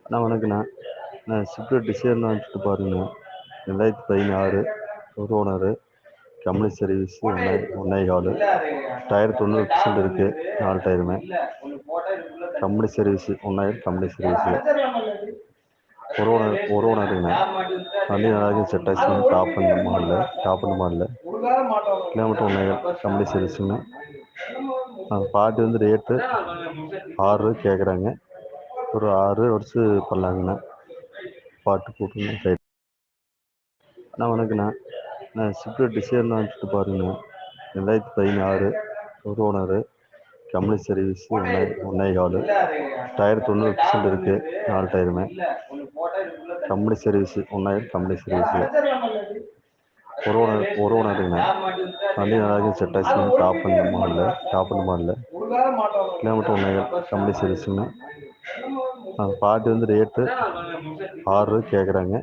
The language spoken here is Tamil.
அண்ணா வணக்கண்ணா. நான் ஸ்விஃப்ட் டிசைர்னு வந்துட்டு பாருங்க, 2016 ஒரு ஓனரு, கம்பெனி சர்வீஸ் ஒன்றே கால், டயர் 90% இருக்குது, 4 டயருமே கம்பெனி சர்வீஸு, கம்பெனி சர்வீஸு, ஒரு ஓனருங்கண்ணா. வண்டி நல்லா செட் ஆச்சுங்க, top and model kilometre 1.5 company சர்வீஸுங்கண்ணா. பார்ட்டி வந்து ரேட்டு 6 கேட்குறாங்க, ஒரு 6 வருஷம் பண்ணலாங்கண்ணா. பாட்டு போட்டுங்க ரைட். அண்ணா வணக்கண்ணா. நான் ஸ்விஃப்ட் டிசைர்னு வந்துட்டு பாருங்க, 2016 ஒரு ஓனரு, கம்பெனி சர்வீஸ் ஒன்றே கால், டயர் 90% இருக்குது, 4 டயருமே கம்பெனி சர்வீஸு, கம்பெனி சர்வீஸு, ஒரு ஓனருங்கண்ணா. வண்டி நல்லா செட் ஆச்சுங்க, top and model kilometre 1.5 company சர்வீஸுங்கண்ணா. பார்ட்டி வந்து ரேட்டு 6 கேட்குறாங்க,